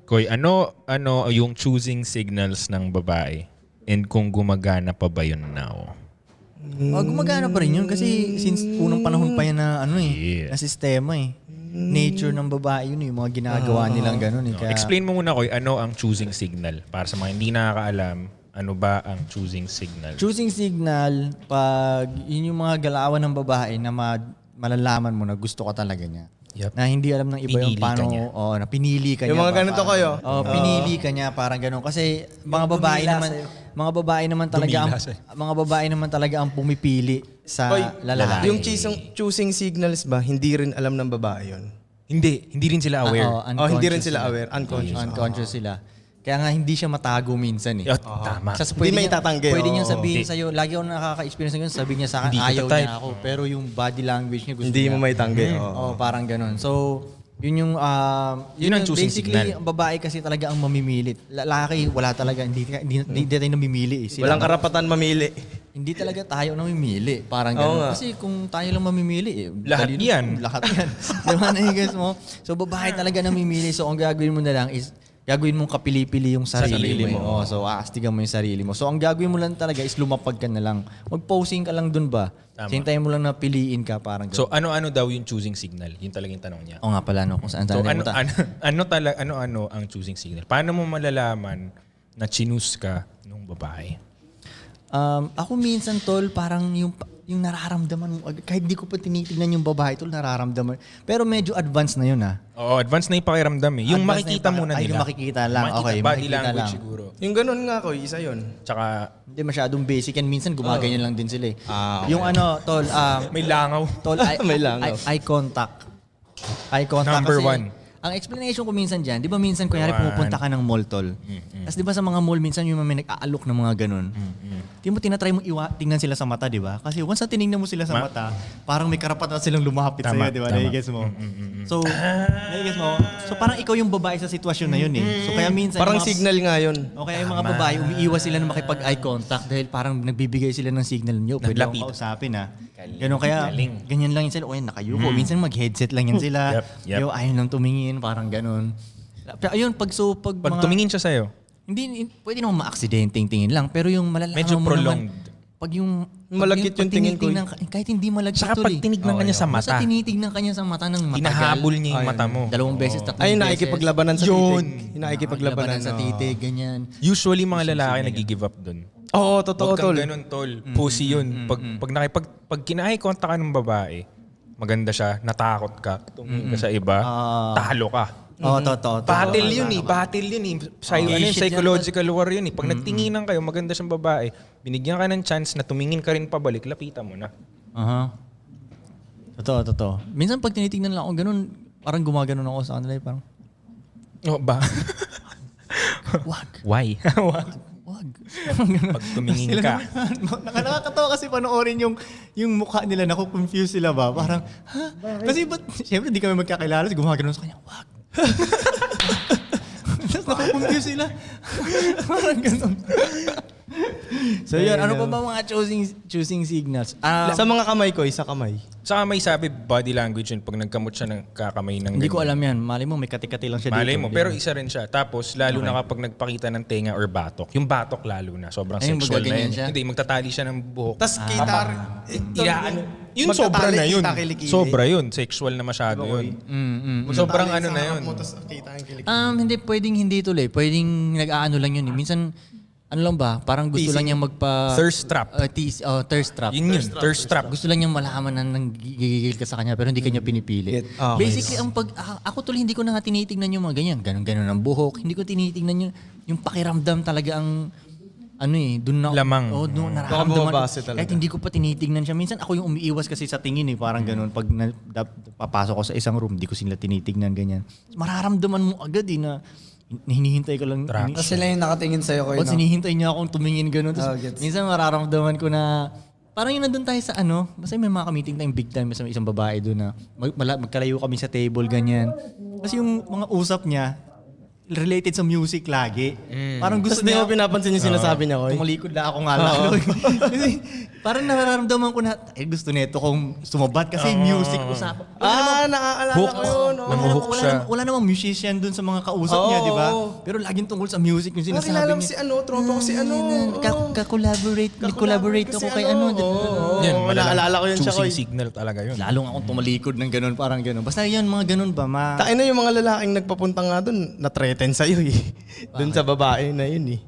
Koy, ano yung choosing signals ng babae? And kung gumagana pa ba yun now? Gumagana pa rin yun kasi since unang panahon pa yan na na sistema eh. Nature ng babae yun yung mga ginagawa nilang ganun eh. Kaya... Explain mo muna, Koy, ano ang choosing signal? Para sa mga hindi nakakaalam, ano ba ang choosing signal? Choosing signal, pag yun yung mga galawan ng babae na malalaman mo na gusto ka talaga niya. Yep. Na hindi alam ng iba yung paano, na pinili ka niya. Yung mga ganito kayo? Pinili ka niya, parang gano'n. Kasi mga babae naman talaga ang pumipili sa lalaki. Yung choosing signals ba, hindi rin alam ng babae yun? Hindi rin sila aware. Hindi rin sila aware. Unconscious sila. Kaya nga hindi siya matago minsan eh. Tama. Hindi may tatanggi. Pwede niya sabihin sa'yo, lagi ako nakaka-experience ng ganun, sabihin niya sa akin, ayaw niya ako. Pero yung body language niya gusto hindi niya. Hindi mo may tanggi. Parang ganun. So, yun ang choosing basically, signal. Ang babae kasi talaga ang mamimilit. Lalaki, wala talaga. Hindi tayo namimili eh. Walang karapatan mamili. Hindi talaga tayo namimili. Parang ganun. Kasi kung tayo lang mamimili, lahat yan. Diba na mo? So, babae talaga namimili. So, ang gagawin mo na lang is, gagawin mong kapili-pili yung sarili mo. So, aastigan mo yung sarili mo. So, ang gagawin mo lang talaga is lumapag ka na lang. Mag-posing ka lang dun ba? Sintayin mo lang na piliin ka. Parang so, ano-ano daw yung choosing signal? Yun talaga yung tanong niya. Oo nga pala, kung saan so, ano ang choosing signal? Paano mo malalaman na chinus ka nung babae? Ako minsan, tol, parang yung nararamdaman mo, kahit di ko pa tinitignan yung babae, tol, nararamdaman. Pero medyo advanced na yun Oo, advanced na yung pakiramdam eh. Yung makikita muna nila. Yung makikita lang. Okay, body makikita language lang. siguro. Yung ganun nga ko, isa yun. Tsaka, hindi masyadong basic yan. Minsan gumaganyan lang din sila eh. Okay. Yung tol, may langaw. Tol, may langaw. Eye contact. Eye contact Number kasi, 1. Ang explanation ko minsan dyan, di ba minsan kunyari pumupunta ka ng mall, tol. Tapos di ba sa mga mall minsan yung may nag-aalok ng mga ganun. Di mo tinatry mong tingnan sila sa mata, di ba? Kasi once na tinignan mo sila sa mata, parang may karapatan silang lumapit sa'yo, di ba? Nai-guess mo. So, nai-guess mo. So parang ikaw yung babae sa sitwasyon na yun eh. So kaya minsan... Parang signal nga yun. O kaya yung mga babae, umiiwas sila na makipag-eye contact dahil parang nagbibigay sila ng signal nyo. Pwede akong kausapin Ganun kaya, ganyan lang yun sila. O yan, nakayuko. Minsan mag-headset lang yan sila. Yo, ayaw nang tumingin. Parang ganun. Pero ayun, pag tumingin siya sa'yo? Hindi, pwede naman ma-accidenting tingin lang. Pero yung malalaman medyo mo prolonged. naman, pag yung malagkit yung tingin ko. Kahit hindi malagkit saka pag tinignan ka niya sa mata. Basta tinitignan ka niya sa mata ng matagal. Hinahabol niya yung mata mo. 2 beses, 3 beses. Ay, nakikipaglabanan sa titig. Nakikipaglabanan sa titig, ganyan. Usually mga lalaki nag-give up dun. Oo, totoo, tol. Huwag kang ganun, tol. Pussy yun. Pag kina-eye contact ka ng babae, maganda siya, natakot ka, tumingin ka sa iba, talo ka. Oo, totoo. Battle yun eh. Psychological war yun eh. Pag nagtinginan kayo, maganda siyang babae, binigyan ka ng chance na tumingin ka rin pabalik, lapitan mo na. Totoo. Minsan pag tinitingnan lang ako, ganun, parang gumaganon ako sa kanila. Parang, ba? wag. Why? Wag. Pag tumingin ka. Nakakatawa kasi panoorin yung mukha nila, naku-confuse sila ba? Parang, ha? Kasi ba't, siyempre di kami magkakilala, gumaganon sa kanya, wag. Tapos naku-confuse sila. Parang ganun. So yun, ano pa ba mga choosing signals? Sa mga kamay ko, isa kamay. Sa kamay sabi, body language yun. Pag nagkamot siya ng kakamay ng hindi ko alam yan. Malay mo, may kati-kati lang siya Malay mo, pero isa rin siya. Tapos, lalo na kapag nagpakita ng tenga or batok. Yung batok lalo na. Sobrang sexual na yun. Hindi, magtatali siya ng buhok. Tapos kita yun sobra na yun. Sobra yun. Sexual na masyado yun. Sobrang ano na yun. Hindi, pwedeng hindi tuloy. Pwedeng nag-aano lang yun. Minsan, ano lang ba? Parang gusto lang niya thirst trap. Thirst trap. Yun, thirst trap. Gusto lang niya malaman na nanggigigil ka sa kanya pero hindi kanya pinipili. Basically, ako tuloy hindi ko na nga tinitignan yung mga ganyan. Ganon ang buhok. Hindi ko tinitignan yung pakiramdam talaga ang dun na lamang. Doon nararamdaman. Kahit hindi ko pa tinitignan siya. Minsan ako yung umiiwas kasi sa tingin parang ganun. Pag papasok ko sa isang room, hindi ko sila tinitignan ganyan. Mararamdaman mo agad na hinihintay ko lang. Tapos sila yung nakatingin sa'yo ko yun. Hinihintay niya akong tumingin gano'n. Minsan mararamdaman ko na parang yun nandun tayo sa basta may mga ka-meeting tayong big time sa isang babae doon na magkalayo kami sa table, ganyan. Kasi yung mga usap niya, related sa music lagi. Parang gusto Tapos di niya, mo pinapansin yung sinasabi niya, Koy. tumalikod na ako nga lalo. Kasi parang nararamdaman ko na, gusto nito kung sumabat kasi music usapan. Naaalala Hook. ko yun. Namuhook siya. Wala namang musician dun sa mga kausap niya, di ba? Pero laging tungkol sa music yung sinasabi Kilala mo niya. si ano, tropa ko si ano. Nag-collaborate ako kay ano. Yan, naalala ko yun siya, choosing Koy. signal talaga yun. Lalong akong tumalikod ng ganun, parang ganun. Basta yun, mga ganun ba? Takin na yung mga lalaking nagpapunta nga doon, na-threaten sa'yo eh. Doon sa babae na yun eh.